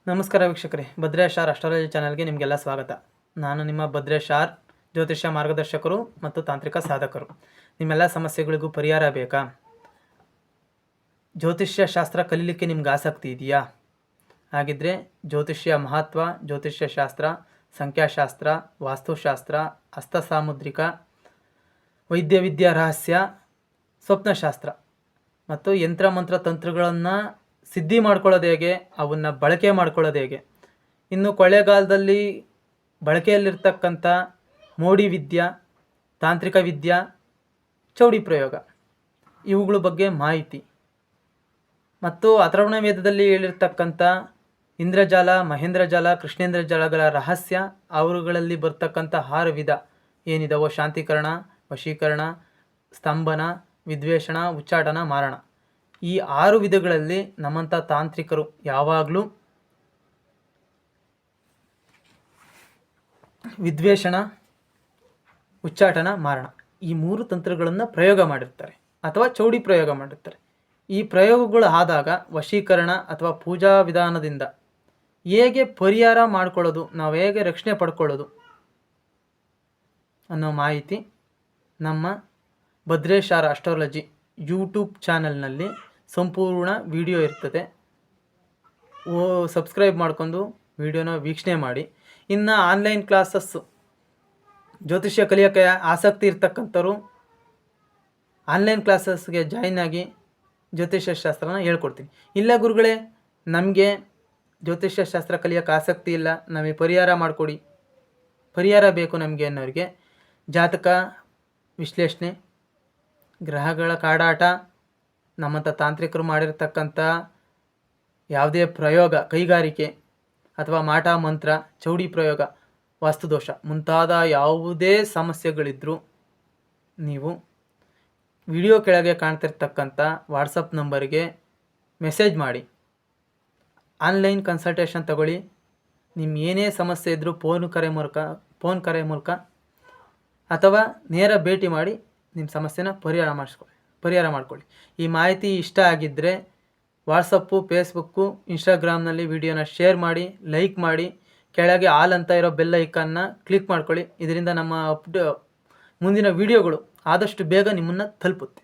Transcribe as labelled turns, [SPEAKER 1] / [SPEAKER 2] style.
[SPEAKER 1] ನಮಸ್ಕಾರ ವೀಕ್ಷಕರೇ, Bhadresh R astrology ಚಾನಲ್ಗೆ ನಿಮಗೆಲ್ಲ ಸ್ವಾಗತ. ನಾನು ನಿಮ್ಮ ಭದ್ರೇಶ್ ಆರ್, ಜ್ಯೋತಿಷ್ಯ ಮಾರ್ಗದರ್ಶಕರು ಮತ್ತು ತಾಂತ್ರಿಕ ಸಾಧಕರು. ನಿಮ್ಮೆಲ್ಲ ಸಮಸ್ಯೆಗಳಿಗೂ ಪರಿಹಾರ ಬೇಕಾ? ಜ್ಯೋತಿಷ್ಯ ಶಾಸ್ತ್ರ ಕಲೀಲಿಕ್ಕೆ ನಿಮ್ಗೆ ಆಸಕ್ತಿ ಇದೆಯಾ? ಹಾಗಿದ್ದರೆ ಜ್ಯೋತಿಷ್ಯ ಮಹತ್ವ, ಜ್ಯೋತಿಷ್ಯ ಶಾಸ್ತ್ರ, ಸಂಖ್ಯಾಶಾಸ್ತ್ರ, ವಾಸ್ತುಶಾಸ್ತ್ರ, ಹಸ್ತಸಾಮುದ್ರಿಕ, ವೈದ್ಯವಿದ್ಯಾ ರಹಸ್ಯ, ಸ್ವಪ್ನಶಾಸ್ತ್ರ ಮತ್ತು ಯಂತ್ರ ಮಂತ್ರ ತಂತ್ರಗಳನ್ನು ಸಿದ್ಧಿ ಮಾಡ್ಕೊಳ್ಳೋದು ಹೇಗೆ, ಅವನ್ನ ಬಳಕೆ ಮಾಡ್ಕೊಳ್ಳೋದು ಹೇಗೆ, ಇನ್ನು ಕೊಳ್ಳೇಗಾಲದಲ್ಲಿ ಬಳಕೆಯಲ್ಲಿರ್ತಕ್ಕಂಥ ಮೋಡಿ ವಿದ್ಯಾ, ತಾಂತ್ರಿಕ ವಿದ್ಯಾ, ಚೌಡಿ ಪ್ರಯೋಗ ಇವುಗಳ ಬಗ್ಗೆ ಮಾಹಿತಿ ಮತ್ತು ಅಥರ್ವಣ ವೇದದಲ್ಲಿ ಹೇಳಿರ್ತಕ್ಕಂಥ ಇಂದ್ರಜಾಲ, ಮಹೇಂದ್ರಜಾಲ, ಕೃಷ್ಣೇಂದ್ರಜಾಲಗಳ ರಹಸ್ಯ, ಅವರುಗಳಲ್ಲಿ ಬರ್ತಕ್ಕಂಥ 6 ವಿಧ ಏನಿದಾವೋ, ಶಾಂತೀಕರಣ, ವಶೀಕರಣ, ಸ್ತಂಭನ, ವಿದ್ವೇಷಣ, ಉಚ್ಚಾಟನ, ಮಾರಣ, ಈ 6 ವಿಧಗಳಲ್ಲಿ ನಮ್ಮಂಥ ತಾಂತ್ರಿಕರು ಯಾವಾಗಲೂ ವಿದ್ವೇಷಣ, ಉಚ್ಚಾಟನ, ಮಾರಣ ಈ 3 ತಂತ್ರಗಳನ್ನು ಪ್ರಯೋಗ ಮಾಡಿರ್ತಾರೆ ಅಥವಾ ಚೌಡಿ ಪ್ರಯೋಗ ಮಾಡಿರ್ತಾರೆ. ಈ ಪ್ರಯೋಗಗಳು ಆದಾಗ ವಶೀಕರಣ ಅಥವಾ ಪೂಜಾ ವಿಧಾನದಿಂದ ಹೇಗೆ ಪರಿಹಾರ ಮಾಡ್ಕೊಳ್ಳೋದು, ನಾವು ಹೇಗೆ ರಕ್ಷಣೆ ಪಡ್ಕೊಳ್ಳೋದು ಅನ್ನೋ ಮಾಹಿತಿ ನಮ್ಮ ಭದ್ರೇಶ್ ಆರ್ ಅಸ್ಟ್ರಾಲಜಿ ಯೂಟ್ಯೂಬ್ ಚಾನಲ್ನಲ್ಲಿ ಸಂಪೂರ್ಣ ವಿಡಿಯೋ ಇರ್ತದೆ. ಸಬ್ಸ್ಕ್ರೈಬ್ ಮಾಡ್ಕೊಂಡು ವಿಡಿಯೋನ ವೀಕ್ಷಣೆ ಮಾಡಿ. ಇನ್ನು ಆನ್ಲೈನ್ ಕ್ಲಾಸಸ್ಸು ಜ್ಯೋತಿಷ್ಯ ಕಲಿಯೋಕ್ಕೆ ಆಸಕ್ತಿ ಇರ್ತಕ್ಕಂಥವ್ರು ಆನ್ಲೈನ್ ಕ್ಲಾಸಸ್ಗೆ ಜಾಯಿನ್ ಆಗಿ ಜ್ಯೋತಿಷ್ಯ ಶಾಸ್ತ್ರನ ಹೇಳ್ಕೊಡ್ತೀನಿ. ಇಲ್ಲ ಗುರುಗಳೇ, ನಮಗೆ ಜ್ಯೋತಿಷ್ಯ ಶಾಸ್ತ್ರ ಕಲಿಯೋಕ್ಕೆ ಆಸಕ್ತಿ ಇಲ್ಲ, ನಮಗೆ ಪರಿಹಾರ ಮಾಡಿಕೊಡಿ, ಪರಿಹಾರ ಬೇಕು ನಮಗೆ ಅನ್ನೋರಿಗೆ ಜಾತಕ ವಿಶ್ಲೇಷಣೆ, ಗ್ರಹಗಳ ಕಾಡಾಟ, ನಮ್ಮಂಥ ತಾಂತ್ರಿಕರು ಮಾಡಿರ್ತಕ್ಕಂಥ ಯಾವುದೇ ಪ್ರಯೋಗ, ಕೈಗಾರಿಕೆ ಅಥವಾ ಮಾಟ ಮಂತ್ರ, ಚೌಡಿ ಪ್ರಯೋಗ, ವಾಸ್ತುದೋಷ ಮುಂತಾದ ಯಾವುದೇ ಸಮಸ್ಯೆಗಳಿದ್ದರೂ ನೀವು ವಿಡಿಯೋ ಕೆಳಗೆ ಕಾಣ್ತಿರ್ತಕ್ಕಂಥ ವಾಟ್ಸಪ್ ನಂಬರ್ಗೆ ಮೆಸೇಜ್ ಮಾಡಿ ಆನ್ಲೈನ್ ಕನ್ಸಲ್ಟೇಷನ್ ತಗೊಳ್ಳಿ. ನಿಮ್ಮ ಏನೇ ಸಮಸ್ಯೆ ಇದ್ದರೂ ಫೋನ್ ಕರೆ ಮೂಲಕ ಅಥವಾ ನೇರ ಭೇಟಿ ಮಾಡಿ ನಿಮ್ಮ ಸಮಸ್ಯೆನ ಪರಿಹಾರ ಮಾಡ್ಕೊಳ್ಳಿ. ಈ ಮಾಹಿತಿ ಇಷ್ಟ ಆಗಿದ್ದರೆ ವಾಟ್ಸಪ್ಪು, ಫೇಸ್ಬುಕ್ಕು, ಇನ್ಸ್ಟಾಗ್ರಾಮ್ನಲ್ಲಿ ವಿಡಿಯೋನ ಶೇರ್ ಮಾಡಿ, ಲೈಕ್ ಮಾಡಿ, ಕೆಳಗೆ ಆಲ್ ಅಂತ ಇರೋ ಬೆಲ್ ಐಕಾನ್ನ ಕ್ಲಿಕ್ ಮಾಡ್ಕೊಳ್ಳಿ. ಇದರಿಂದ ನಮ್ಮ ಮುಂದಿನ ವಿಡಿಯೋಗಳು ಆದಷ್ಟು ಬೇಗ ನಿಮ್ಮನ್ನು ತಲುಪುತ್ತೆ.